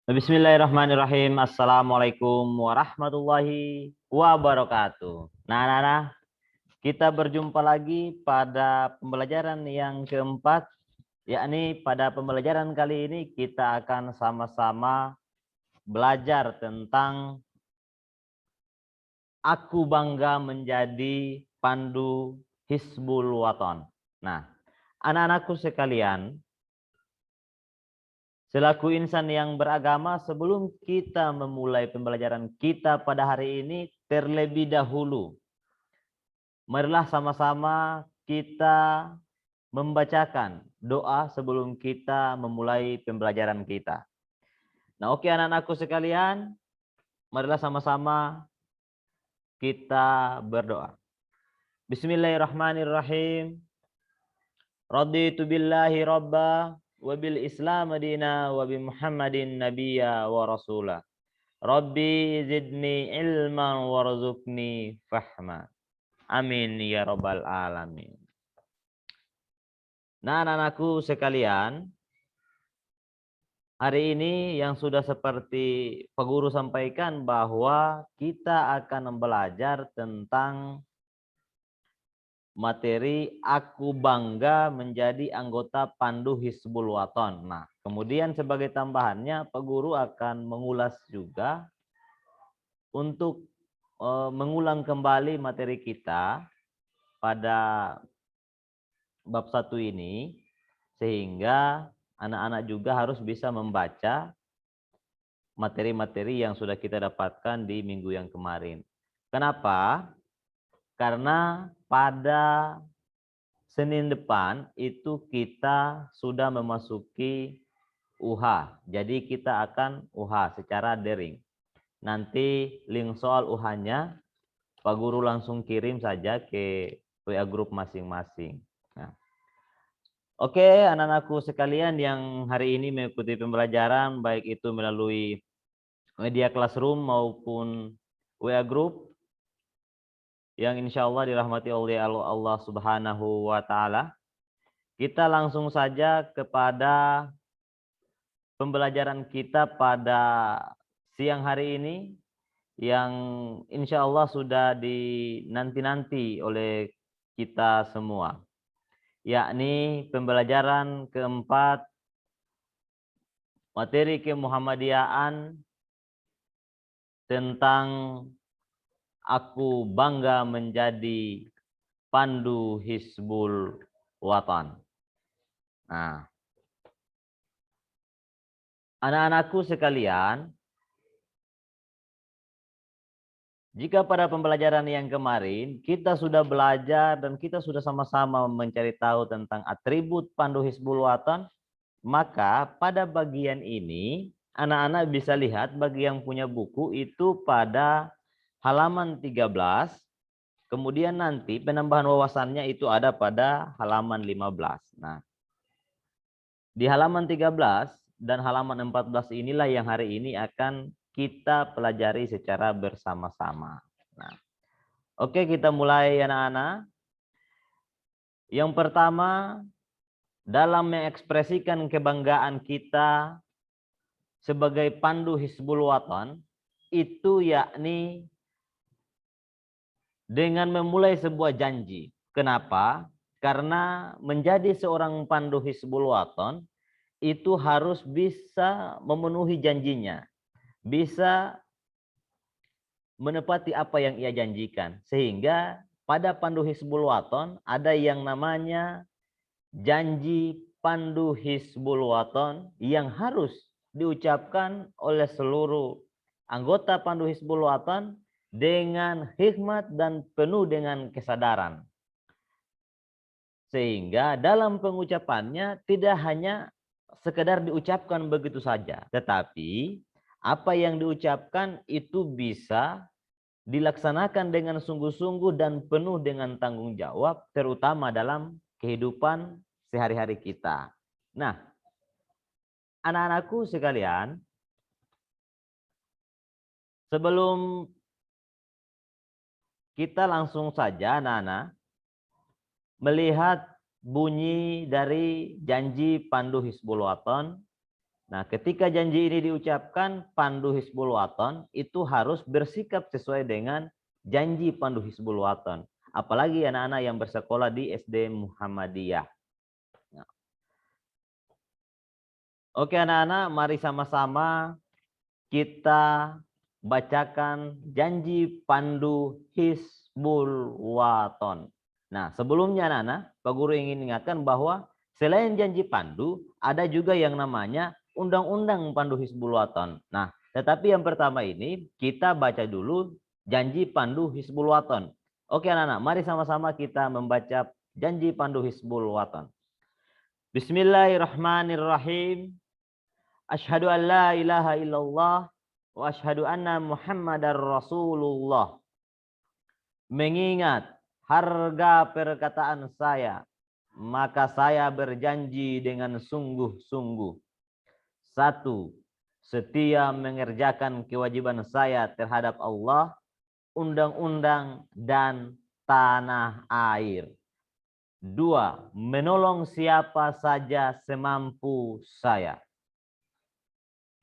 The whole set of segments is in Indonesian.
Bismillahirrahmanirrahim. Assalamualaikum warahmatullahi wabarakatuh. Nah, kita berjumpa lagi pada pembelajaran yang keempat, yakni pada pembelajaran kali ini kita akan sama-sama belajar tentang aku bangga menjadi pandu Hizbul Waton. Nah, anak-anakku sekalian, selaku insan yang beragama, sebelum kita memulai pembelajaran kita pada hari ini, terlebih dahulu, marilah sama-sama kita membacakan doa sebelum kita memulai pembelajaran kita. Nah, oke anak-anakku sekalian, marilah sama-sama kita berdoa. Bismillahirrahmanirrahim. Raditu billahi rabba wa bil islam dina wa bi Muhammadin nabiyya wa rasulah. Rabbi zidni ilman warzuqni fahma. Amin ya rabbal alamin. Nah, anak-anakku sekalian, hari ini yang sudah seperti Pak Guru sampaikan bahwa kita akan belajar tentang materi aku bangga menjadi anggota Pandu Hizbul Waton. Nah, kemudian sebagai tambahannya Pak Guru akan mengulas juga untuk mengulang kembali materi kita pada bab 1 ini, sehingga anak-anak juga harus bisa membaca materi-materi yang sudah kita dapatkan di minggu yang kemarin. Kenapa? Karena pada Senin depan itu kita sudah memasuki UH. Jadi kita akan UH secara daring. Nanti link soal UH-nya Pak Guru langsung kirim saja ke WA grup masing-masing. Nah, oke, anak-anakku sekalian yang hari ini mengikuti pembelajaran, baik itu melalui media classroom maupun WA group, yang insya Allah dirahmati oleh Allah Subhanahu wa Ta'ala. Kita langsung saja kepada pembelajaran kita pada siang hari ini, yang insya Allah sudah dinanti-nanti oleh kita semua, yakni pembelajaran keempat materi kemuhammadiyaan tentang aku bangga menjadi pandu Hizbul Waton. Nah, anak-anakku sekalian, jika pada pembelajaran yang kemarin kita sudah belajar dan kita sudah sama-sama mencari tahu tentang atribut pandu Hizbul Waton, maka pada bagian ini anak-anak bisa lihat bagi yang punya buku itu pada halaman 13, kemudian nanti penambahan wawasannya itu ada pada halaman 15. Nah, di halaman 13 dan halaman 14 inilah yang hari ini akan kita pelajari secara bersama-sama. Nah, oke, kita mulai anak-anak. Yang pertama, dalam mengekspresikan kebanggaan kita sebagai pandu Hizbul Waton, itu yakni dengan memulai sebuah janji. Kenapa? Karena menjadi seorang pandu Hizbul Waton itu harus bisa memenuhi janjinya, bisa menepati apa yang ia janjikan. Sehingga pada pandu Hizbul Waton ada yang namanya janji pandu Hizbul Waton yang harus diucapkan oleh seluruh anggota pandu Hizbul Waton dengan hikmat dan penuh dengan kesadaran. Sehingga dalam pengucapannya tidak hanya sekedar diucapkan begitu saja, tetapi apa yang diucapkan itu bisa dilaksanakan dengan sungguh-sungguh dan penuh dengan tanggung jawab, terutama dalam kehidupan sehari-hari kita. Nah, anak-anakku sekalian, sebelum kita langsung saja anak-anak melihat bunyi dari janji pandu Hizbul Waton, Nah, ketika janji ini diucapkan, Pandu Hizbul Waton itu harus bersikap sesuai dengan janji Pandu Hizbul Waton. Apalagi anak-anak yang bersekolah di SD Muhammadiyah. Nah, oke anak-anak, mari sama-sama kita bacakan janji Pandu Hizbul Waton. Nah, sebelumnya anak-anak, Pak Guru ingin ingatkan bahwa selain janji Pandu, ada juga yang namanya Undang-Undang Pandu Hizbul Waton. Nah, tetapi yang pertama ini kita baca dulu janji Pandu Hizbul Waton. Oke anak-anak, mari sama-sama kita membaca janji Pandu Hizbul Waton. Bismillahirrahmanirrahim. Asyhadu an la ilaha illallah wa asyhadu anna Muhammadar Rasulullah. Mengingat harga perkataan saya, maka saya berjanji dengan sungguh-sungguh. 1. Setia mengerjakan kewajiban saya terhadap Allah, undang-undang, dan tanah air. 2. Menolong siapa saja semampu saya.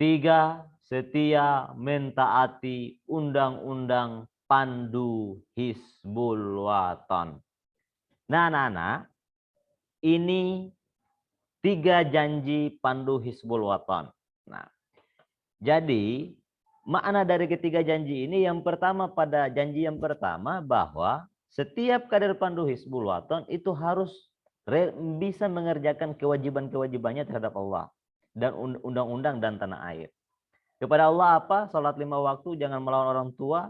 3. Setia mentaati undang-undang Pandu Hizbul Waton. Nah, ini 3 janji Pandu Hizbul Waton. Nah, jadi makna dari ketiga janji ini, yang pertama, pada janji yang pertama bahwa setiap kader Pandu Hizbul Waton itu harus bisa mengerjakan kewajiban-kewajibannya terhadap Allah dan undang-undang dan tanah air. Kepada Allah apa? Salat 5 waktu, jangan melawan orang tua,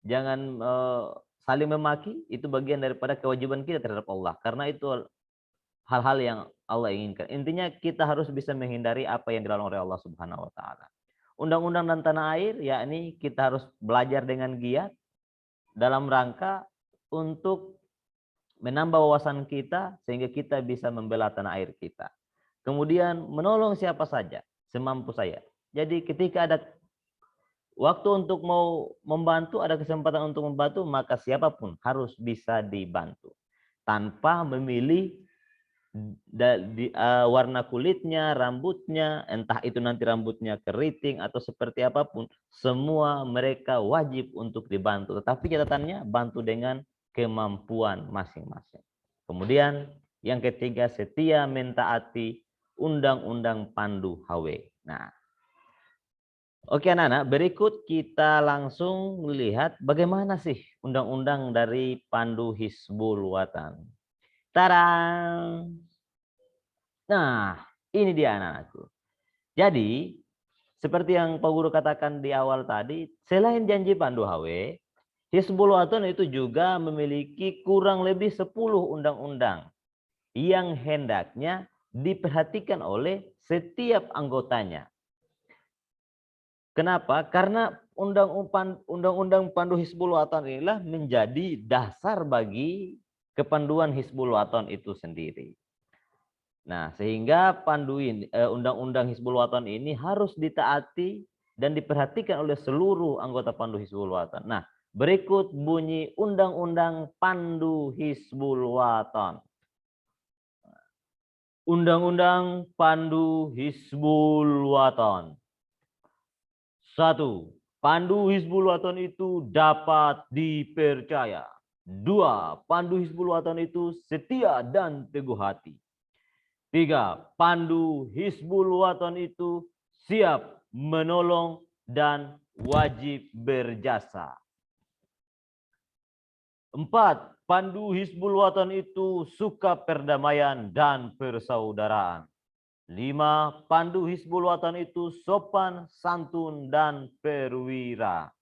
jangan saling memaki, itu bagian daripada kewajiban kita terhadap Allah. Karena itu hal-hal yang Allah inginkan. Intinya kita harus bisa menghindari apa yang dilarang oleh Allah Subhanahu wa taala. Undang-undang dan tanah air, yakni kita harus belajar dengan giat dalam rangka untuk menambah wawasan kita sehingga kita bisa membela tanah air kita. Kemudian menolong siapa saja semampu saya. Jadi ketika ada waktu untuk mau membantu, ada kesempatan untuk membantu, maka siapapun harus bisa dibantu. Tanpa memilih warna kulitnya, rambutnya, entah itu nanti rambutnya keriting atau seperti apapun. Semua mereka wajib untuk dibantu. Tetapi catatannya, bantu dengan kemampuan masing-masing. Kemudian yang ketiga, setia mentaati undang-undang Pandu HW. Nah, oke anak-anak, berikut kita langsung melihat bagaimana sih undang-undang dari Pandu Hizbul Waton. Tarang! Nah, ini dia anak-anakku. Jadi, seperti yang Pak Guru katakan di awal tadi, selain janji Pandu HW, Hizbul Waton itu juga memiliki kurang lebih 10 undang-undang yang hendaknya diperhatikan oleh setiap anggotanya. Kenapa? Karena undang-undang Pandu Hizbul Waton inilah menjadi dasar bagi kepanduan Hizbul Waton itu sendiri. Nah, sehingga undang-undang Hizbul Waton ini harus ditaati dan diperhatikan oleh seluruh anggota Pandu Hizbul Waton. Nah, berikut bunyi undang-undang Pandu Hizbul Waton. Undang-undang Pandu Hizbul Waton. 1. Pandu Hizbul Waton itu dapat dipercaya. 2. Pandu Hizbul Waton itu setia dan teguh hati. 3. Pandu Hizbul Waton itu siap menolong dan wajib berjasa. 4. Pandu Hizbul Waton itu suka perdamaian dan persaudaraan. 5. Pandu Hizbul Waton itu sopan, santun, dan perwira.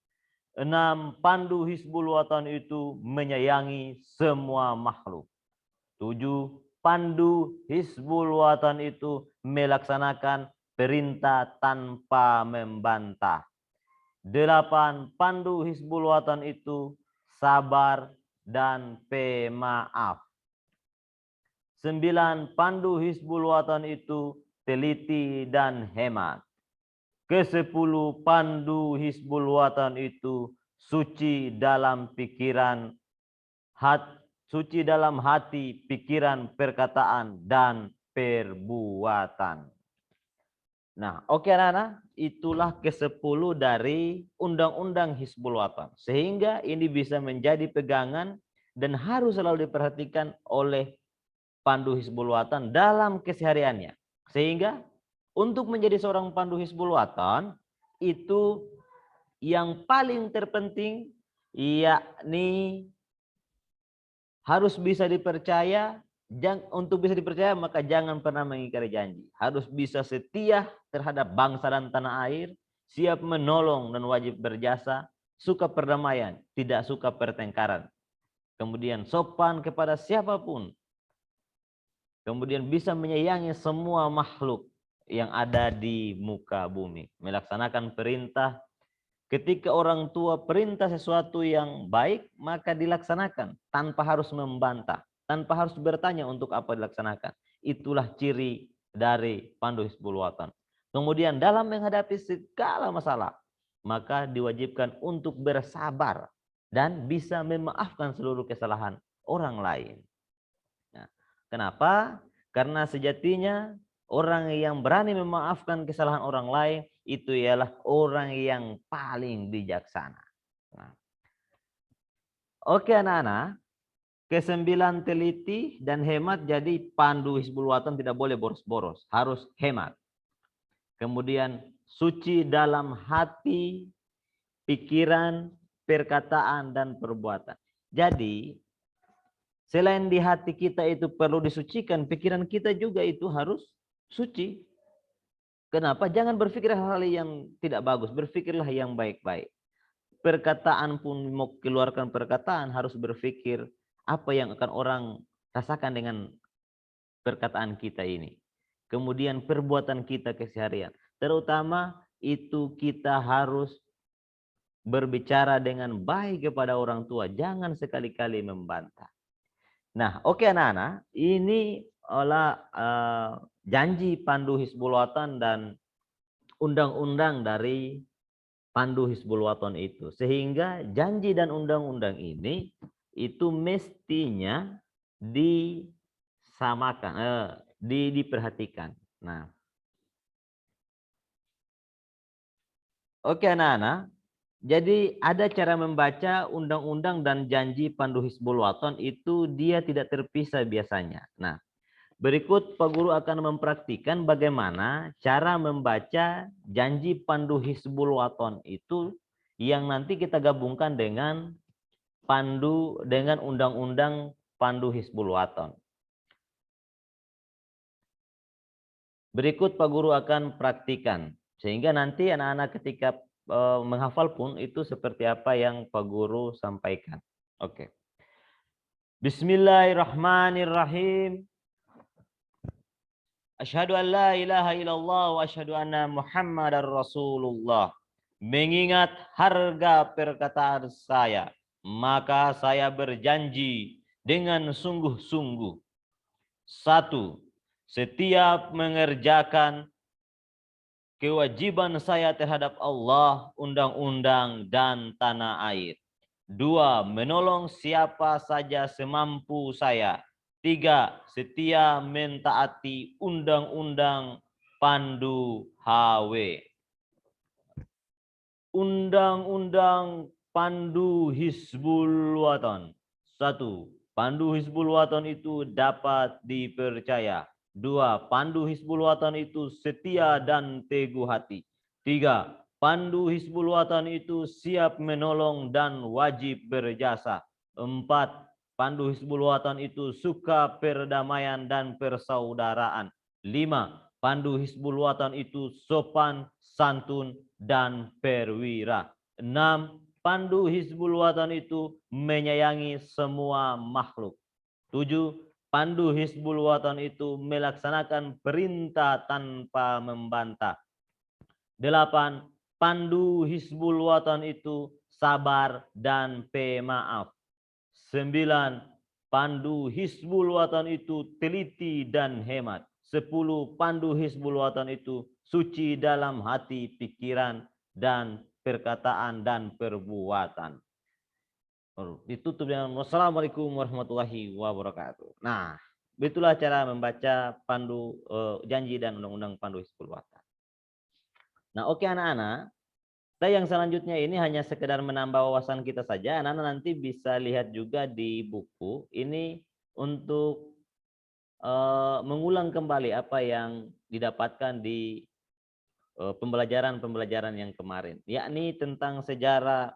6. Pandu Hizbul Waton itu menyayangi semua makhluk. 7. Pandu Hizbul Waton itu melaksanakan perintah tanpa membantah. 8. Pandu Hizbul Waton itu sabar dan pemaaf. 9. Pandu Hizbul Waton itu teliti dan hemat. Ke-10. Pandu Hizbul Waton itu suci dalam pikiran, suci dalam hati, pikiran, perkataan, dan perbuatan. Nah, oke anak-anak, itulah ke-10 dari Undang-Undang Hizbul Wathan. Sehingga ini bisa menjadi pegangan dan harus selalu diperhatikan oleh pandu Hizbul Wathan dalam kesehariannya. Sehingga untuk menjadi seorang pandu Hizbul Wathan itu yang paling terpenting yakni harus bisa dipercaya. Untuk bisa dipercaya maka jangan pernah mengingkari janji. Harus bisa setia terhadap bangsa dan tanah air, siap menolong dan wajib berjasa, suka perdamaian, tidak suka pertengkaran. Kemudian sopan kepada siapapun. Kemudian bisa menyayangi semua makhluk yang ada di muka bumi. Melaksanakan perintah. Ketika orang tua perintah sesuatu yang baik, maka dilaksanakan tanpa harus membantah, tanpa harus bertanya untuk apa dilaksanakan. Itulah ciri dari pandu Hizbul Wathan. Kemudian dalam menghadapi segala masalah, maka diwajibkan untuk bersabar dan bisa memaafkan seluruh kesalahan orang lain. Nah, kenapa? Karena sejatinya orang yang berani memaafkan kesalahan orang lain itu ialah orang yang paling bijaksana. Nah, oke anak-anak, ke-9 teliti dan hemat. Jadi pandu Hizbul Wathan tidak boleh boros-boros, harus hemat. Kemudian suci dalam hati, pikiran, perkataan, dan perbuatan. Jadi selain di hati kita itu perlu disucikan, pikiran kita juga itu harus suci. Kenapa? Jangan berpikir hal-hal yang tidak bagus, berpikirlah yang baik-baik. Perkataan pun mau keluarkan perkataan harus berpikir apa yang akan orang rasakan dengan perkataan kita ini. Kemudian perbuatan kita keseharian. Terutama itu kita harus berbicara dengan baik kepada orang tua. Jangan sekali-kali membantah. Nah, oke anak-anak, ini adalah janji pandu Hizbul Wathan dan undang-undang dari pandu Hizbul Wathan itu. Sehingga janji dan undang-undang ini itu mestinya disamakan, diperhatikan. Nah, oke anak-anak, jadi ada cara membaca undang-undang dan janji pandu Hizbul Wathan itu dia tidak terpisah biasanya. Nah, berikut Pak Guru akan mempraktikkan bagaimana cara membaca janji pandu Hizbul Wathan itu yang nanti kita gabungkan dengan undang-undang pandu Hizbul Wathan. Berikut Pak Guru akan praktikan sehingga nanti anak-anak ketika menghafal pun itu seperti apa yang Pak Guru sampaikan. Oke. Bismillahirrahmanirrahim. Asyhadu an la ilaha illallah wa asyhadu anna Muhammadar Rasulullah. Mengingat harga perkataan saya, maka saya berjanji dengan sungguh-sungguh. 1. Setiap mengerjakan kewajiban saya terhadap Allah, undang-undang, dan tanah air. 2. Menolong siapa saja semampu saya. 3. Setia mentaati undang-undang pandu HW. Undang-undang pandu Hizbul Wathan. 1. Pandu Hizbul Wathan itu dapat dipercaya. 2. Pandu Hizbul Wathan itu setia dan teguh hati. 3. Pandu Hizbul Wathan itu siap menolong dan wajib berjasa. 4. Pandu Hizbul Wathan itu suka perdamaian dan persaudaraan. 5. Pandu Hizbul Wathan itu sopan, santun, dan perwira. 6. Pandu Hizbul Wathan itu menyayangi semua makhluk. 7. Pandu Hizbul Wathan itu melaksanakan perintah tanpa membantah. 8. Pandu Hizbul Wathan itu sabar dan pemaaf. 9. Pandu Hizbul Wathan itu teliti dan hemat. 10. Pandu Hizbul Wathan itu suci dalam hati, pikiran, dan perkataan dan perbuatan. Ditutup dengan wassalamualaikum warahmatullahi wabarakatuh. Nah, itulah cara membaca pandu janji dan undang-undang pandu Hizbul Wathan. Nah, oke anak-anak. Yang selanjutnya ini hanya sekedar menambah wawasan kita saja. Anak-anak nanti bisa lihat juga di buku. Ini untuk mengulang kembali apa yang didapatkan di pembelajaran-pembelajaran yang kemarin. Yakni tentang sejarah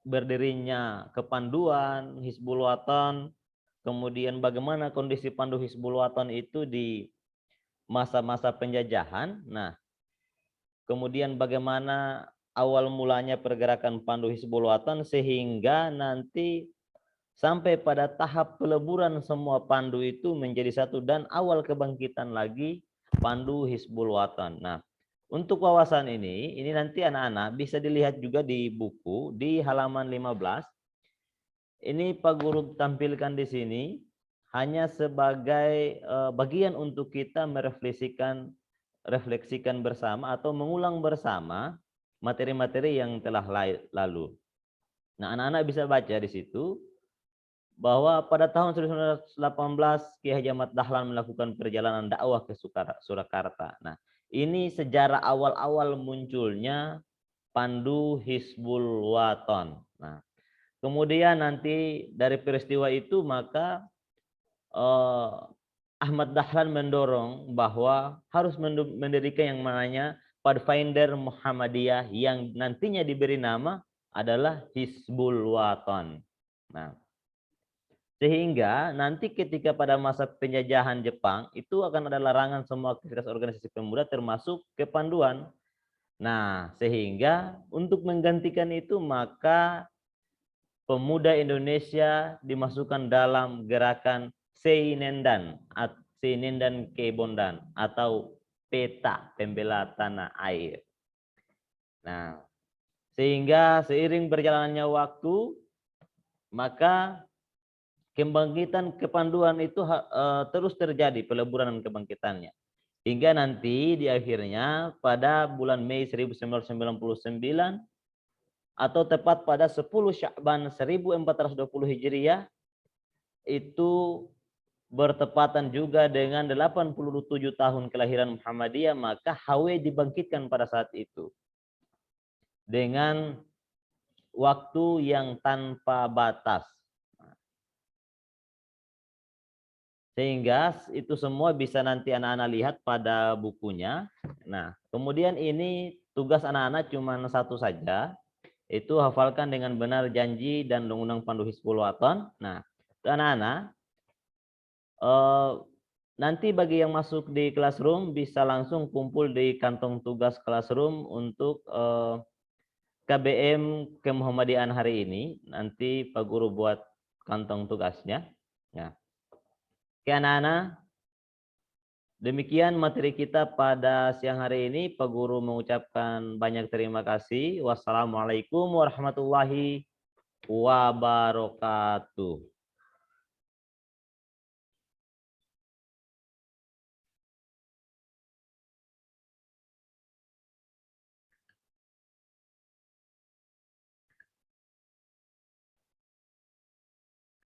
berdirinya Kepanduan, Hizbul Wathan, kemudian bagaimana kondisi Pandu Hizbul Wathan itu di masa-masa penjajahan. Nah, kemudian bagaimana awal mulanya pergerakan Pandu Hizbul Wathan sehingga nanti sampai pada tahap peleburan semua Pandu itu menjadi satu dan awal kebangkitan lagi Pandu Hizbul Wathan. Nah, untuk wawasan ini nanti anak-anak bisa dilihat juga di buku di halaman 15. Ini Pak Guru tampilkan di sini hanya sebagai bagian untuk kita refleksikan bersama atau mengulang bersama materi-materi yang telah lalu. Nah, anak-anak bisa baca di situ bahwa pada tahun 1918 Ki Haji Ahmad Dahlan melakukan perjalanan dakwah ke Surakarta. Nah, ini sejarah awal-awal munculnya Pandu Hizbul Wathan. Nah, kemudian nanti dari peristiwa itu maka Ahmad Dahlan mendorong bahwa harus mendirikan yang namanya Pathfinder Muhammadiyah yang nantinya diberi nama adalah Hizbul Wathan. Nah, sehingga nanti ketika pada masa penjajahan Jepang itu akan ada larangan semua aktivitas organisasi pemuda termasuk kepanduan. Nah, sehingga untuk menggantikan itu maka pemuda Indonesia dimasukkan dalam gerakan Seinendan Kebondan atau Peta Pembela Tanah Air. Nah, sehingga seiring berjalannya waktu maka kebangkitan kepanduan itu terus terjadi, peleburan dan kebangkitannya. Hingga nanti di akhirnya pada bulan Mei 1999 atau tepat pada 10 Sya'ban 1420 Hijriah itu bertepatan juga dengan 87 tahun kelahiran Muhammadiyah, maka HW dibangkitkan pada saat itu dengan waktu yang tanpa batas. Sehingga itu semua bisa nanti anak-anak lihat pada bukunya. Nah, kemudian ini tugas anak-anak cuma satu saja, itu hafalkan dengan benar janji dan undang-undang Pandu Hizbul Wathan. Nah, anak-anak, nanti bagi yang masuk di classroom bisa langsung kumpul di kantong tugas classroom untuk KBM Kemuhammadian hari ini. Nanti Pak Guru buat kantong tugasnya. Ya. Oke anak-anak, demikian materi kita pada siang hari ini. Pak Guru mengucapkan banyak terima kasih. Wassalamualaikum warahmatullahi wabarakatuh.